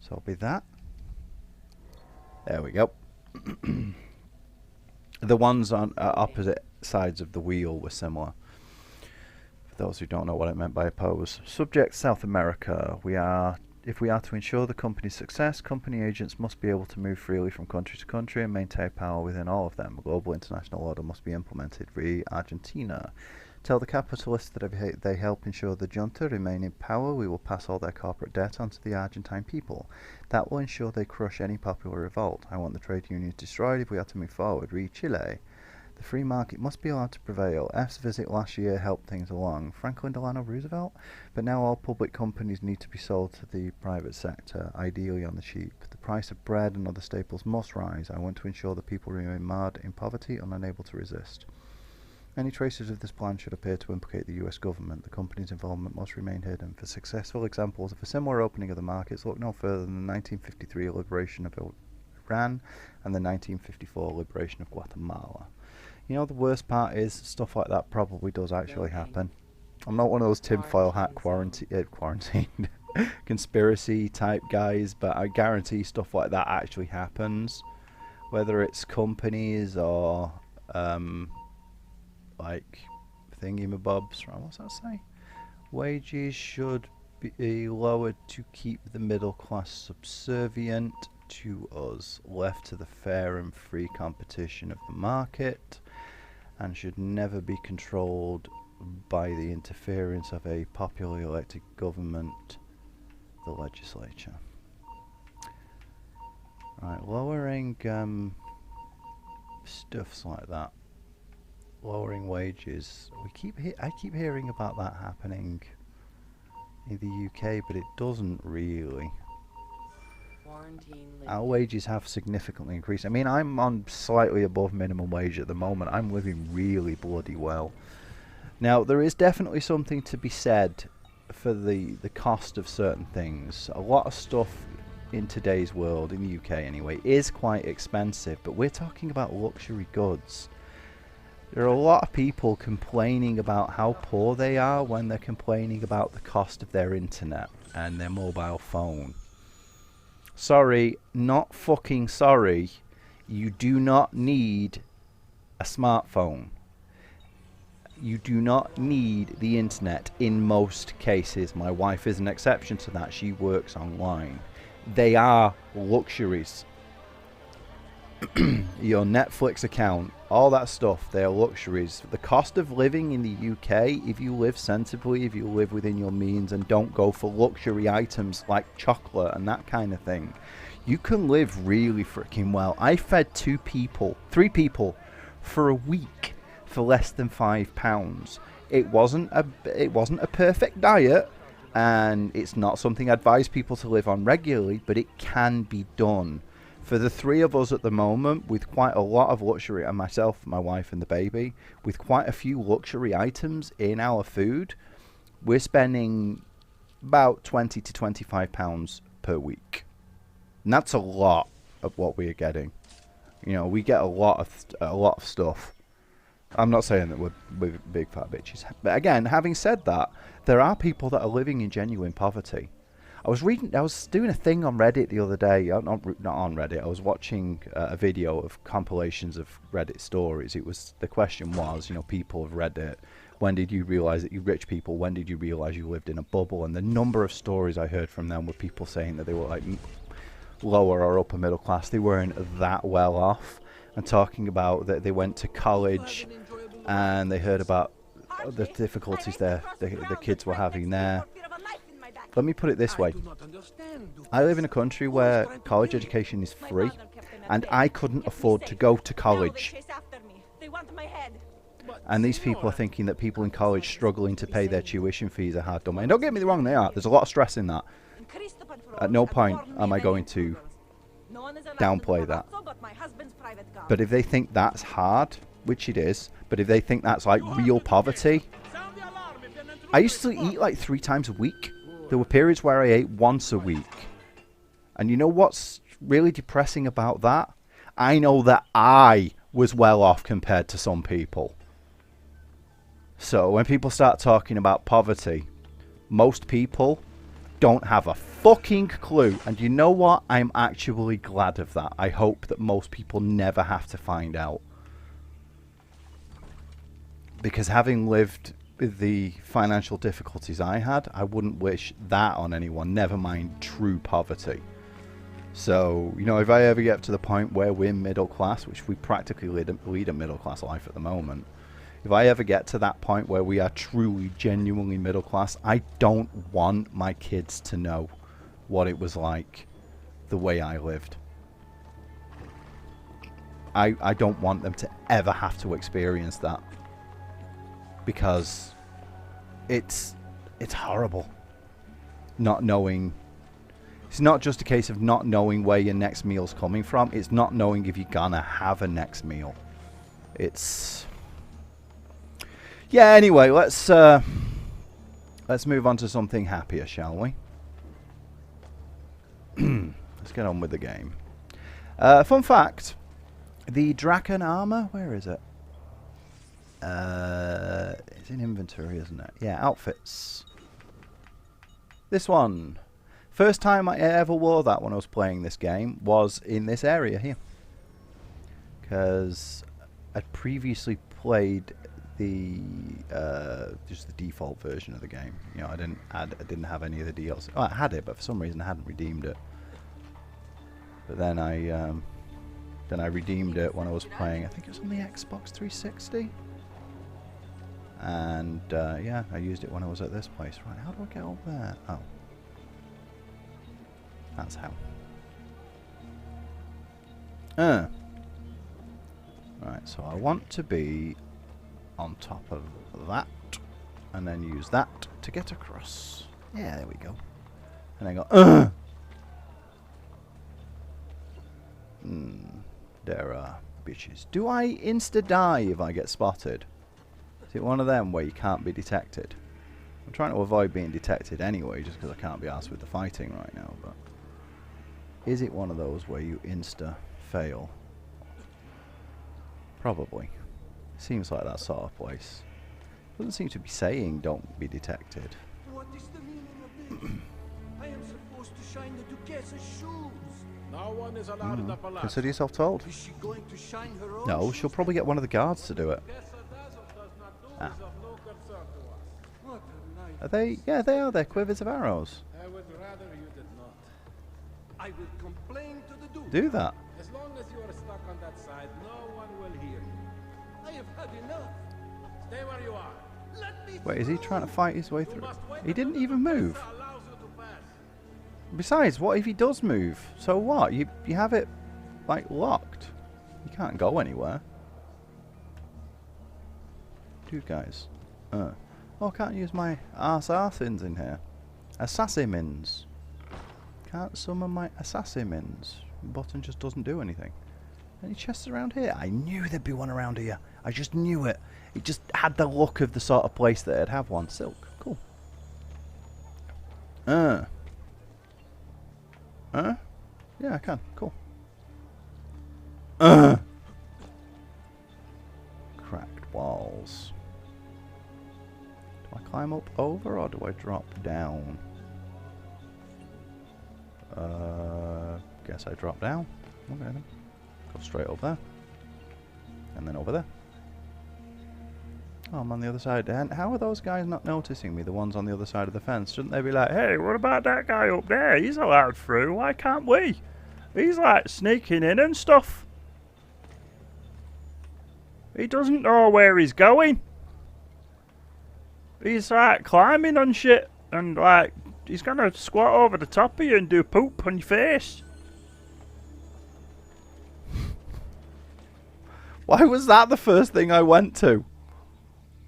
So it'll be that. There we go. The ones on opposite sides of the wheel were similar. For those who don't know what I meant by oppose. Subject South America. If we are to ensure the company's success, company agents must be able to move freely from country to country and maintain power within all of them. A global international order must be implemented. Argentina. Tell the capitalists that if they help ensure the junta remain in power, we will pass all their corporate debt onto the Argentine people. That will ensure they crush any popular revolt. I want the trade unions destroyed if we are to move forward. Chile. The free market must be allowed to prevail. F's visit last year helped things along. Franklin Delano Roosevelt? But now all public companies need to be sold to the private sector, ideally on the cheap. The price of bread and other staples must rise. I want to ensure that people remain marred in poverty and unable to resist. Any traces of this plan should appear to implicate the US government. The company's involvement must remain hidden. For successful examples of a similar opening of the markets, look no further than the 1953 liberation of Iran and the 1954 liberation of Guatemala. You know, the worst part is stuff like that probably does actually happen. I'm not one of those tinfoil hat quarantined conspiracy type guys, but I guarantee stuff like that actually happens. Whether it's companies or like thingy-mabobs, right? What's that say? Wages should be lowered to keep the middle class subservient to us, left to the fair and free competition of the market, and should never be controlled by the interference of a popularly elected government, the legislature. Right, lowering stuffs like that. Lowering wages. I keep hearing about that happening in the UK, but it doesn't really. Our wages have significantly increased. I mean, I'm on slightly above minimum wage at the moment. I'm living really bloody well. Now, there is definitely something to be said for the cost of certain things. A lot of stuff in today's world, in the UK anyway, is quite expensive, but we're talking about luxury goods. There are a lot of people complaining about how poor they are when they're complaining about the cost of their internet and their mobile phone. Sorry, not fucking sorry. You do not need a smartphone. You do not need the internet in most cases. My wife is an exception to that. She works online. They are luxuries. Your Netflix account, all that stuff, they are luxuries. The cost of living in the UK, if you live sensibly, if you live within your means and don't go for luxury items like chocolate and that kind of thing, you can live really freaking well. I fed 3 people for a week for less than £5. It wasn't a perfect diet, and it's not something I advise people to live on regularly, but it can be done. For the 3 of us at the moment, with quite a lot of luxury, and myself, my wife and the baby, with quite a few luxury items in our food, we're spending about £20 to £25 per week. And that's a lot of what we are getting. You know, we get a lot of stuff. I'm not saying that we're big fat bitches. But again, having said that, there are people that are living in genuine poverty. I was doing a thing on Reddit the other day, not on Reddit, I was watching a video of compilations of Reddit stories. The question was, you know, people of Reddit, when did you realise that you rich people, when did you realise you lived in a bubble? And the number of stories I heard from them were people saying that they were like lower or upper middle class, they weren't that well off, and talking about that they went to college and they heard about the difficulties the kids were having there. Let me put it this way. I live in a country where college education is free, and I couldn't afford to go to college. And these people are thinking that people in college struggling to pay their tuition fees are hard done. And don't get me wrong, they are. There's a lot of stress in that. At no point am I going to downplay that. But if they think that's hard, which it is, but if they think that's like real poverty, I used to eat like 3 times a week. There were periods where I ate once a week. And you know what's really depressing about that? I know that I was well off compared to some people. So when people start talking about poverty, most people don't have a fucking clue. And you know what? I'm actually glad of that. I hope that most people never have to find out. Because having lived with the financial difficulties I had, I wouldn't wish that on anyone, never mind true poverty. So, you know, if I ever get to the point where we're middle class, which we practically lead a middle class life at the moment, if I ever get to that point where we are truly, genuinely middle class, I don't want my kids to know what it was like the way I lived. I don't want them to ever have to experience that. Because it's horrible. Not knowing. It's not just a case of not knowing where your next meal's coming from. It's not knowing if you're gonna have a next meal. It's... Yeah, anyway, let's move on to something happier, shall we? Let's get on with the game. Fun fact. The Draken armor, where is it? It's in inventory, isn't it? Yeah, outfits. This one. First time I ever wore that when I was playing this game was in this area here. Because I'd previously played the just the default version of the game. You know, I didn't have any of the DLC. Oh, I had it, but for some reason I hadn't redeemed it. But then I redeemed it when I was playing. I think it was on the Xbox 360. And yeah, I used it when I was at this place. Right, how do I get up there? Oh, that's how. Right, so I want to be on top of that, and then use that to get across. Yeah, there we go. And I go, there are bitches. Do I insta-die if I get spotted? Is it one of them where you can't be detected? I'm trying to avoid being detected anyway, just because I can't be arsed with the fighting right now, but... Is it one of those where you insta-fail? Probably. Seems like that sort of place. Doesn't seem to be saying don't be detected. What is the meaning of this? I am supposed to shine the Duchess's shoes. No one is allowed in the palace. Consider yourself told. Is she going to shine her own No, shoes? she'll probably get one of the guards to do it. Ah. What a night. Are they? Yeah, they are. They're quivers of arrows. I would rather you did not. I will complain to the Duke. Do that. As long as you are stuck on that side, no one will hear you. I have had enough. Stay where you are. Let me Wait, is he through. trying to fight his way You through? must wait He didn't until even the move. Duchess allows you to pass. Besides, what if he does move? So what? You have it, like, locked. You can't go anywhere. Dude, guys. Oh, I can't use my assassins in here. Assassins. Can't summon my assassins. Button just doesn't do anything. Any chests around here? I knew there'd be one around here. I just knew it. It just had the look of the sort of place that it'd have one. Silk. Cool. Yeah, I can. Cool. Cracked walls. Do I climb up over or do I drop down? Guess I drop down. Okay then. Go straight up there. And then over there. Oh, I'm on the other side. And how are those guys not noticing me, the ones on the other side of the fence? Shouldn't they be like, hey, what about that guy up there? He's allowed through. Why can't we? He's like sneaking in and stuff. He doesn't know where he's going. He's like climbing on shit. And like, he's gonna squat over the top of you and do poop on your face. Why was that the first thing I went to?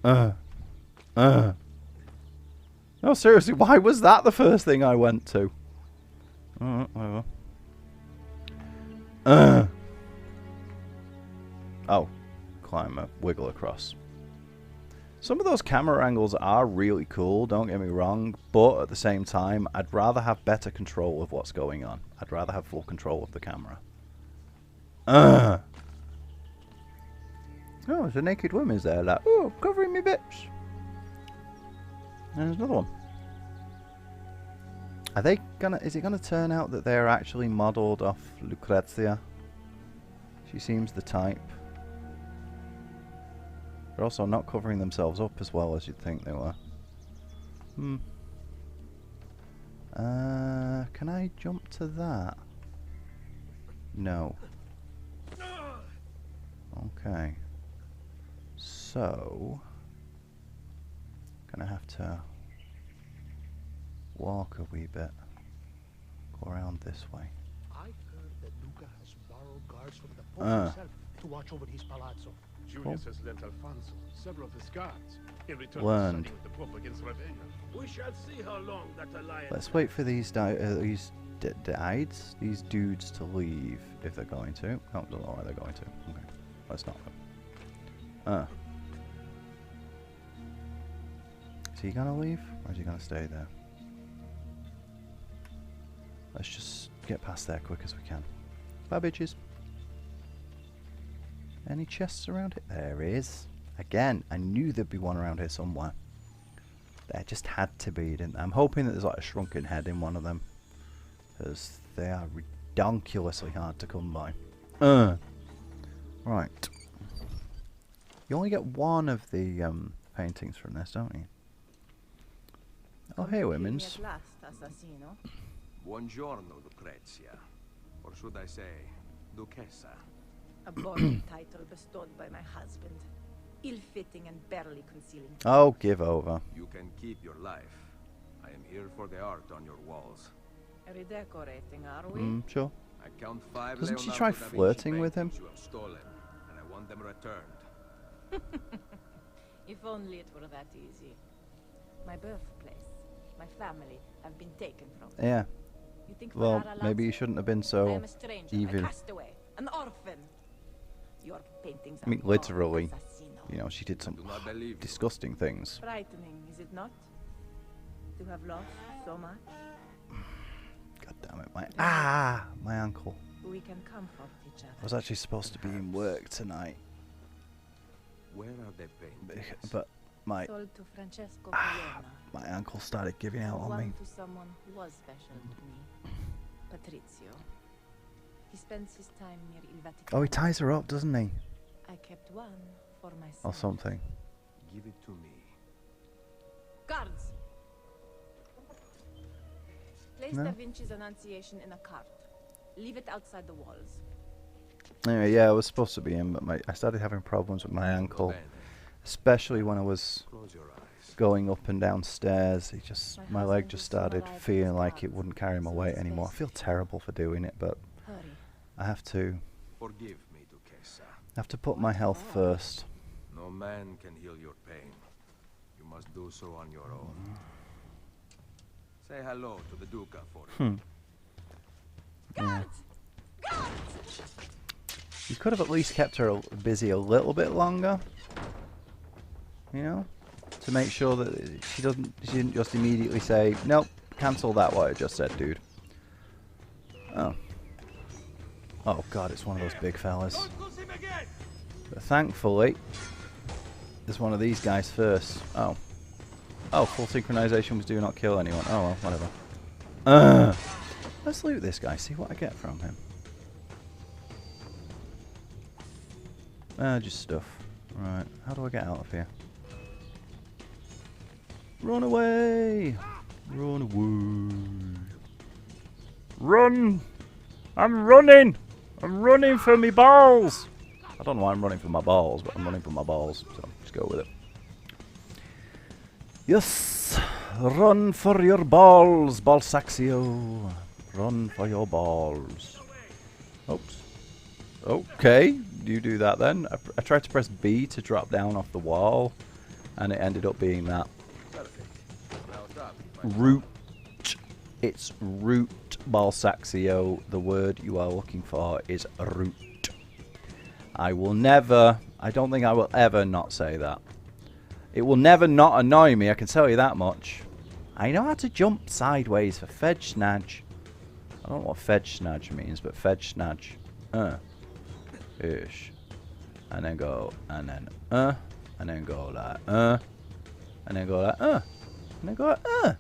No, seriously, why was that the first thing I went to? Whatever. Oh, climb a wiggle across. Some of those camera angles are really cool, don't get me wrong, but at the same time, I'd rather have better control of what's going on. I'd rather have full control of the camera. Oh, there's a naked woman's there, like, oh, covering me bits. There's another one. Are they gonna? Is it gonna turn out that they're actually modelled off Lucrezia? She seems the type. They're also not covering themselves up as well as you'd think they were. Can I jump to that? No. Okay. So, gonna have to walk a wee bit. Go around this way. I've heard that Luca has borrowed guards from the Pope himself to watch over his palazzo. Julius has lent Alfonso several of his guards in return for Learned. siding with the Pope against Ravenna. We shall see how long that alliance. Let's wait for these these dudes to leave if they're going to. Oh, don't know why they're going to. Okay, let's not. Is he gonna leave or is he gonna stay there? Let's just get past there quick as we can. Bye, bitches. Any chests around it? There is. Again, I knew there'd be one around here somewhere. There just had to be, didn't there? I'm hoping that there's like a shrunken head in one of them, because they are redonkulously hard to come by. Right. You only get one of the paintings from this, don't you? Oh, hey, women's. Buongiorno, Lucrezia. Or should I say, Duchessa? A boring title bestowed by my husband. Ill-fitting and barely concealing. Oh, give over. You can keep your life. I am here for the art on your walls. Redecorating, are we? Sure. I count 5 Doesn't she Leonardo try da Vinci flirting with him? paintings you have stolen, and I want them returned. If only it were that easy. My birthplace, my family have been taken from me. Yeah. You think Well, Ferrara maybe you loves me? shouldn't have been I so am a stranger, evil. a castaway, an orphan. Your paintings I mean, are literally. assassino. You know, she did some Do not believe you. disgusting things. Frightening, is it not? To have lost so much? God damn it, my ankle. We can comfort each other. I was actually supposed to be in work tonight, Where are the paintings? but my Sold to Francesco Colonna. my ankle started giving out on me. One to someone who was special to me. Patrizio. He spends his time near Il Vaticano. Oh, he ties her up, doesn't he? I kept one for myself. Or something. Give it to me. Guards! Place No? Da Vinci's Annunciation in a cart. Leave it outside the walls. Anyway, yeah, I was supposed to be in, but I started having problems with my ankle, Bene. especially when I was Close your eyes. going up and down stairs. My leg husband just is still started alive in feeling his like it arms, wouldn't carry my so weight it's anymore. I best. feel terrible for doing it, but Hurry. I have to Forgive me, Duchessa. put my health first. No man can heal your pain. You must do so on your own. Say hello to the Duca for me. Guards! You could have at least kept her busy a little bit longer, you know, to make sure that she didn't just immediately say, nope, cancel that what I just said, dude. Oh god, it's one of those big fellas. But thankfully, there's one of these guys first. Oh, full synchronization was do not kill anyone. Oh well, whatever. Let's loot this guy, see what I get from him. Just stuff. Right, how do I get out of here? Run away! Run away! Run! I'm running! I'm running for me balls! I don't know why I'm running for my balls, but I'm running for my balls, so just go with it. Yes! Run for your balls, Ballsackzio! Run for your balls. Oops. Okay, you do that then. I tried to press B to drop down off the wall, and it ended up being that. Root. It's root, Ballsackzio. The word you are looking for is root. I don't think I will ever not say that. It will never not annoy me, I can tell you that much. I know how to jump sideways for fedge snatch. I don't know what fedge snatch means, but fedge snatch. Ish. And then go, and then go like, and then go like, and then go like,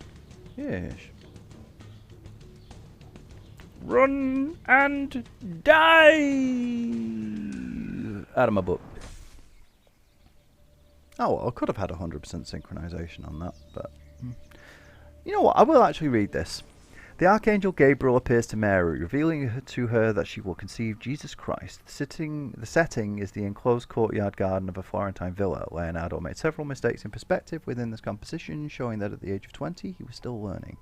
Ish. Run and die! Out of my book. Oh, well, I could have had 100% synchronization on that, but... You know what? I will actually read this. The Archangel Gabriel appears to Mary, revealing to her that she will conceive Jesus Christ. The setting is the enclosed courtyard garden of a Florentine villa. Leonardo made several mistakes in perspective within this composition, showing that at the age of 20 he was still learning.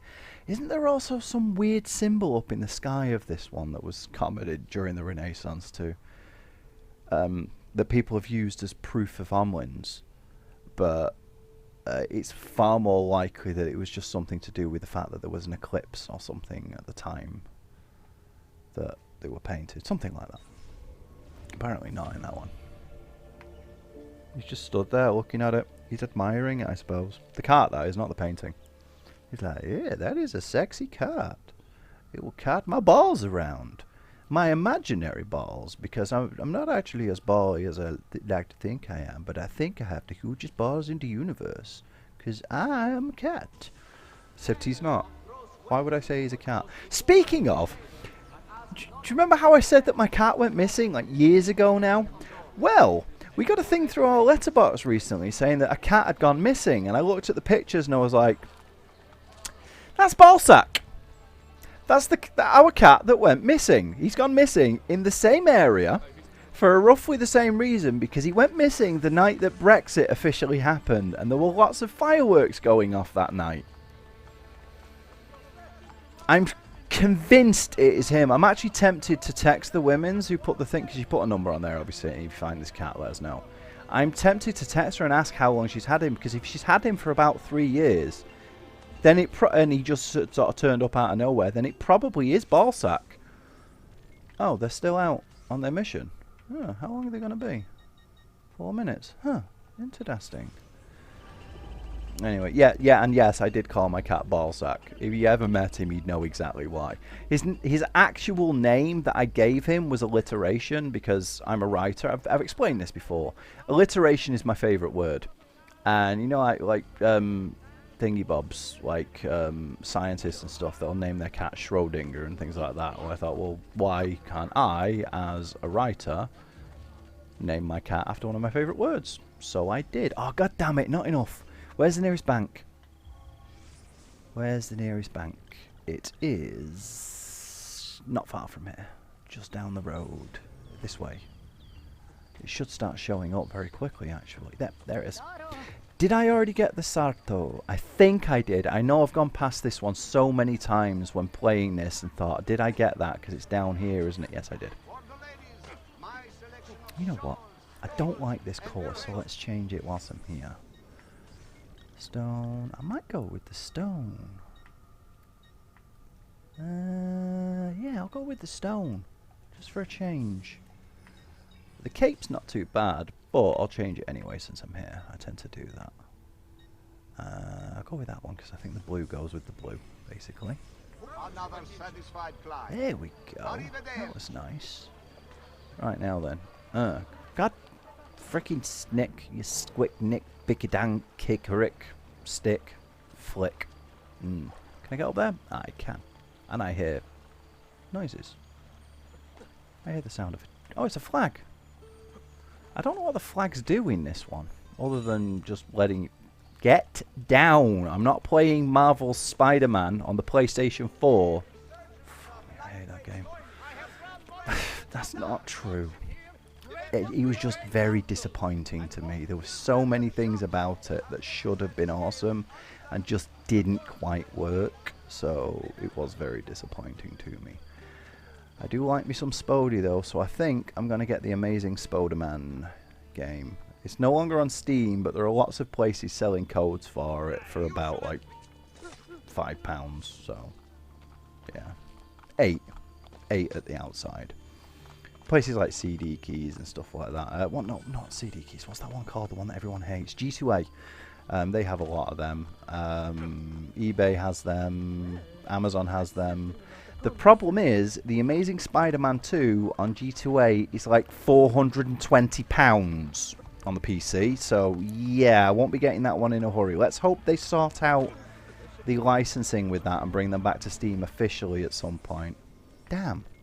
Isn't there also some weird symbol up in the sky of this one that was commented during the Renaissance too? That people have used as proof of omens, but it's far more likely that it was just something to do with the fact that there was an eclipse or something at the time that they were painted. Something like that. Apparently not in that one. He's just stood there looking at it. He's admiring it, I suppose. The cart, that is, not the painting. He's like, yeah, that is a sexy cart. It will cart my balls around. My imaginary balls, because I'm not actually as bally as I like to think I am, but I think I have the hugest balls in the universe, because I am a cat. Except he's not. Why would I say he's a cat? Speaking of, do you remember how I said that my cat went missing like years ago now? Well, we got a thing through our letterbox recently saying that a cat had gone missing, and I looked at the pictures and I was like, that's Ballsack. That's our cat that went missing. He's gone missing in the same area for roughly the same reason, because he went missing the night that Brexit officially happened, and there were lots of fireworks going off that night. I'm convinced it is him. I'm actually tempted to text the women's who put the thing, because you put a number on there, obviously, and if you find this cat, let us know. I'm tempted to text her and ask how long she's had him, because if she's had him for about 3 years... then and he just sort of turned up out of nowhere, then it probably is Ballsack. Oh, they're still out on their mission. Oh, how long are they going to be? 4 minutes. Huh. Interesting. Anyway, yeah, and yes, I did call my cat Ballsack. If you ever met him, you'd know exactly why. His actual name that I gave him was alliteration, because I'm a writer. I've explained this before. Alliteration is my favourite word. And, you know, like thingy bobs, like scientists and stuff, they'll name their cat Schrodinger and things like that. Well, I thought, well, why can't I, as a writer, name my cat after one of my favourite words? So I did. Oh, god damn it, not enough. Where's the nearest bank? Where's the nearest bank? It is not far from here, just down the road, this way. It should start showing up very quickly, actually. There it is. Did I already get the Sarto? I think I did. I know I've gone past this one so many times when playing this and thought, did I get that? Because it's down here, isn't it? Yes, I did. You know what? I don't like this colour, so let's change it whilst I'm here. Stone. I might go with the stone. Yeah, I'll go with the stone. Just for a change. The cape's not too bad, but I'll change it anyway since I'm here. I tend to do that. I'll go with that one because I think the blue goes with the blue, basically. Another satisfied client. There we go. That was nice. Right now then. God freaking snick, you squick nick bickadang kickerick stick flick. Can I get up there? I can. And I hear noises. I hear the sound of it. Oh, it's a flag. I don't know what the flags do in this one, other than just letting... Get down! I'm not playing Marvel's Spider-Man on the PlayStation 4. I hate that game. That's not true. It was just very disappointing to me. There were so many things about it that should have been awesome and just didn't quite work. So it was very disappointing to me. I do like me some Spody though, so I think I'm going to get the Amazing Spider-Man game. It's no longer on Steam, but there are lots of places selling codes for it for about like £5, so yeah. 8 at the outside. Places like CD Keys and stuff like that. Well, no, not CD Keys. What's that one called? The one that everyone hates. G2A. They have a lot of them. eBay has them. Amazon has them. The problem is, the Amazing Spider-Man 2 on G2A is like £420 on the PC. So, yeah, I won't be getting that one in a hurry. Let's hope they sort out the licensing with that and bring them back to Steam officially at some point. Damn.